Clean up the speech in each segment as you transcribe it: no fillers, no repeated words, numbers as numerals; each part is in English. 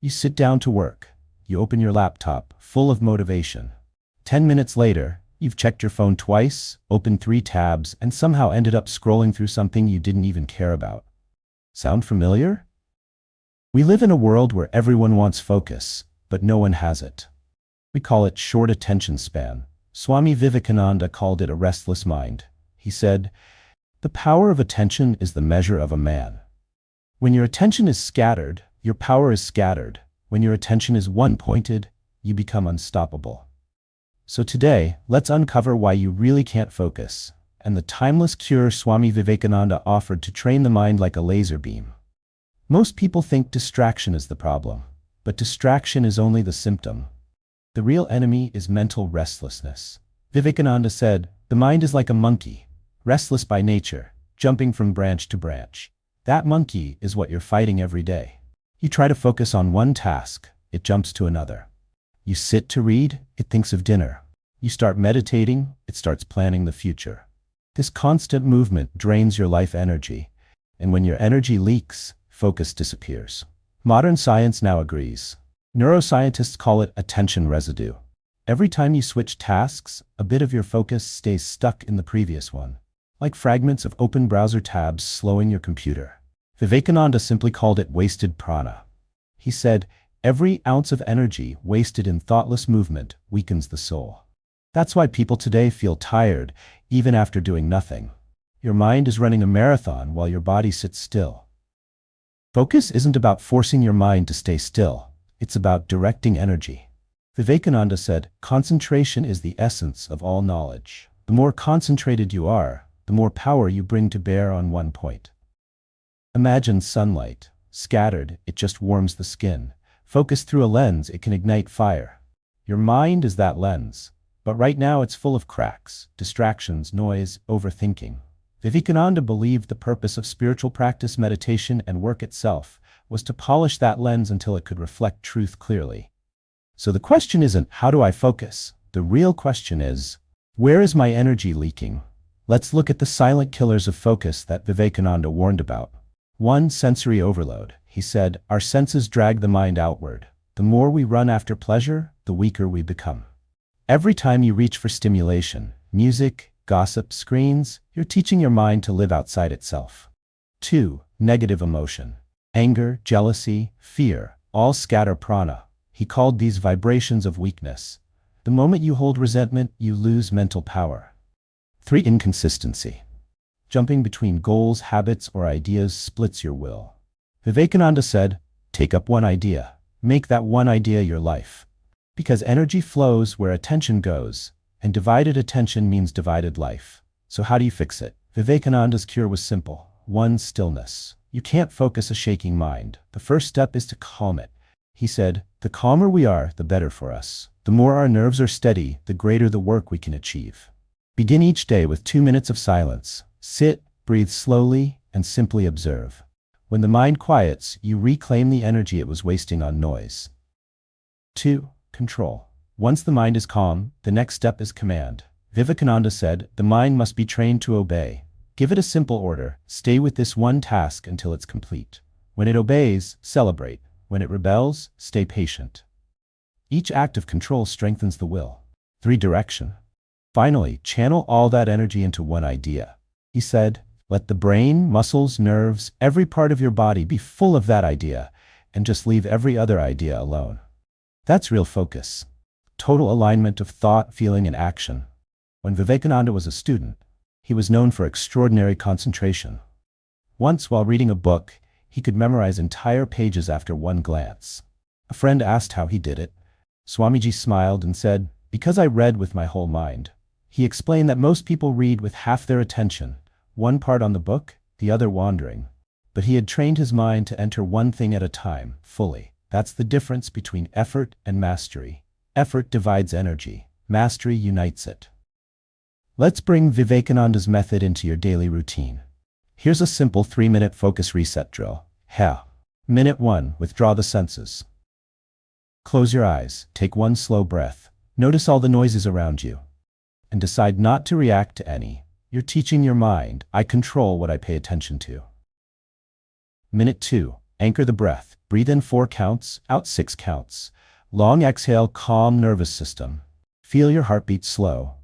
You sit down to work. You open your laptop, full of motivation. 10 minutes later, you've checked your phone twice, opened 3 tabs, and somehow ended up scrolling through something you didn't even care about. Sound familiar? We live in a world where everyone wants focus, but no one has it. We call it short attention span. Swami Vivekananda called it a restless mind. He said, "The power of attention is the measure of a man." When your attention is scattered, your power is scattered. When your attention is one-pointed, you become unstoppable. So today, let's uncover why you really can't focus, and the timeless cure Swami Vivekananda offered to train the mind like a laser beam. Most people think distraction is the problem, but distraction is only the symptom. The real enemy is mental restlessness. Vivekananda said, "The mind is like a monkey, restless by nature, jumping from branch to branch. That monkey is what you're fighting every day. You try to focus on one task, it jumps to another. You sit to read, it thinks of dinner. You start meditating, it starts planning the future. This constant movement drains your life energy, and when your energy leaks, focus disappears. Modern science now agrees. Neuroscientists call it attention residue. Every time you switch tasks, a bit of your focus stays stuck in the previous one, like fragments of open browser tabs slowing your computer. Vivekananda simply called it wasted prana. He said, every ounce of energy wasted in thoughtless movement weakens the soul. That's why people today feel tired, even after doing nothing. Your mind is running a marathon while your body sits still. Focus isn't about forcing your mind to stay still. It's about directing energy. Vivekananda said, concentration is the essence of all knowledge. The more concentrated you are, the more power you bring to bear on one point. Imagine sunlight. Scattered, it just warms the skin. Focused through a lens, it can ignite fire. Your mind is that lens. But right now it's full of cracks, distractions, noise, overthinking. Vivekananda believed the purpose of spiritual practice, meditation, and work itself was to polish that lens until it could reflect truth clearly. So the question isn't, how do I focus? The real question is, where is my energy leaking? Let's look at the silent killers of focus that Vivekananda warned about. 1. Sensory overload. He said, our senses drag the mind outward. The more we run after pleasure, the weaker we become. Every time you reach for stimulation, music, gossip, screens, you're teaching your mind to live outside itself. 2. Negative emotion. Anger, jealousy, fear, all scatter prana. He called these vibrations of weakness. The moment you hold resentment, you lose mental power. 3. Inconsistency. Jumping between goals, habits, or ideas splits your will. Vivekananda said, take up one idea. Make that one idea your life. Because energy flows where attention goes, and divided attention means divided life. So how do you fix it? Vivekananda's cure was simple. 1. Stillness. You can't focus a shaking mind. The first step is to calm it. He said, the calmer we are, the better for us. The more our nerves are steady, the greater the work we can achieve. Begin each day with 2 minutes of silence. Sit, breathe slowly, and simply observe. When the mind quiets, you reclaim the energy it was wasting on noise. 2. Control. Once the mind is calm, the next step is command. Vivekananda said, the mind must be trained to obey. Give it a simple order. Stay with this one task until it's complete. When it obeys, celebrate. When it rebels, stay patient. Each act of control strengthens the will. 3. Direction. Finally, channel all that energy into one idea. He said, let the brain, muscles, nerves, every part of your body be full of that idea, and just leave every other idea alone. That's real focus. Total alignment of thought, feeling, and action. When Vivekananda was a student, he was known for extraordinary concentration. Once, while reading a book, he could memorize entire pages after one glance. A friend asked how he did it. Swamiji smiled and said, because I read with my whole mind. He explained that most people read with half their attention, one part on the book, the other wandering. But he had trained his mind to enter one thing at a time, fully. That's the difference between effort and mastery. Effort divides energy. Mastery unites it. Let's bring Vivekananda's method into your daily routine. Here's a simple 3-minute focus reset drill. Minute 1. Withdraw the senses. Close your eyes. Take one slow breath. Notice all the noises around you. And decide not to react to any. You're teaching your mind, I control what I pay attention to. Minute 2. Anchor the breath. Breathe in 4 counts, out 6 counts. Long exhale, calm nervous system. Feel your heartbeat slow.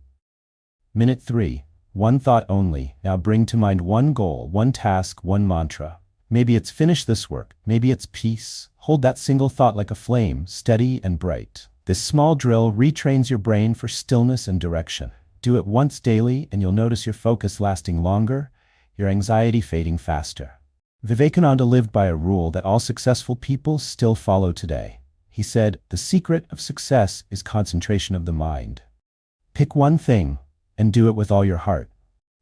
Minute 3. One thought only. Now bring to mind one goal, one task, one mantra. Maybe it's finish this work. Maybe it's peace. Hold that single thought like a flame, steady and bright. This small drill retrains your brain for stillness and direction. Do it once daily and you'll notice your focus lasting longer, your anxiety fading faster. Vivekananda lived by a rule that all successful people still follow today. He said, "The secret of success is concentration of the mind." Pick one thing and do it with all your heart.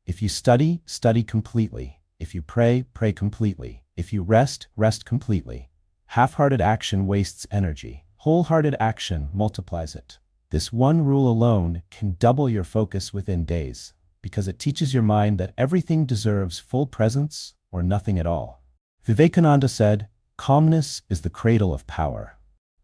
If you study, study completely. If you pray, pray completely. If you rest, rest completely. Half-hearted action wastes energy. Wholehearted action multiplies it. This one rule alone can double your focus within days, because it teaches your mind that everything deserves full presence or nothing at all. Vivekananda said, "Calmness is the cradle of power."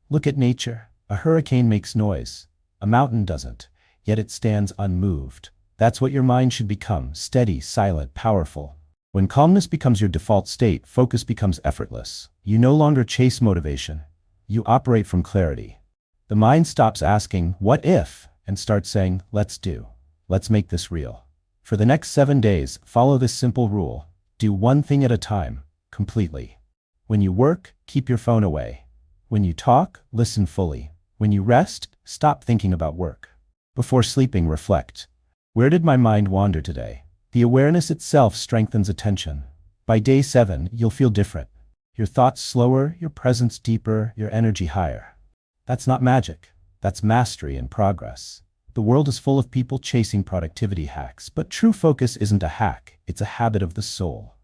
Look at nature. A hurricane makes noise. A mountain doesn't, yet it stands unmoved. That's what your mind should become: steady, silent, powerful. When calmness becomes your default state, focus becomes effortless. You no longer chase motivation. You operate from clarity. The mind stops asking, "What if?" and starts saying, "Let's do. Let's make this real." For the next 7 days, follow this simple rule. Do one thing at a time, completely. When you work, keep your phone away. When you talk, listen fully. When you rest, stop thinking about work. Before sleeping, reflect. Where did my mind wander today? The awareness itself strengthens attention. By day 7, you'll feel different. Your thoughts slower, your presence deeper, your energy higher. That's not magic. That's mastery and progress. The world is full of people chasing productivity hacks, but true focus isn't a hack, it's a habit of the soul.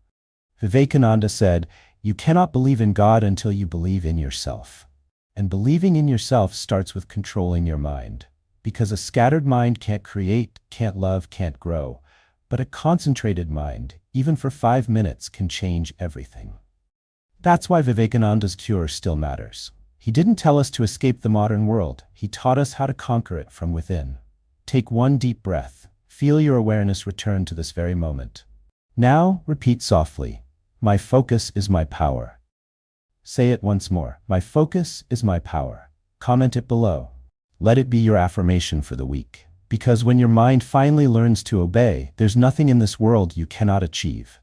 Vivekananda said, "You cannot believe in God until you believe in yourself." And believing in yourself starts with controlling your mind. Because a scattered mind can't create, can't love, can't grow. But a concentrated mind, even for 5 minutes, can change everything. That's why Vivekananda's cure still matters. He didn't tell us to escape the modern world. He taught us how to conquer it from within. Take one deep breath. Feel your awareness return to this very moment. Now, repeat softly, "My focus is my power." Say it once more. "My focus is my power." Comment it below. Let it be your affirmation for the week. Because when your mind finally learns to obey, there's nothing in this world you cannot achieve.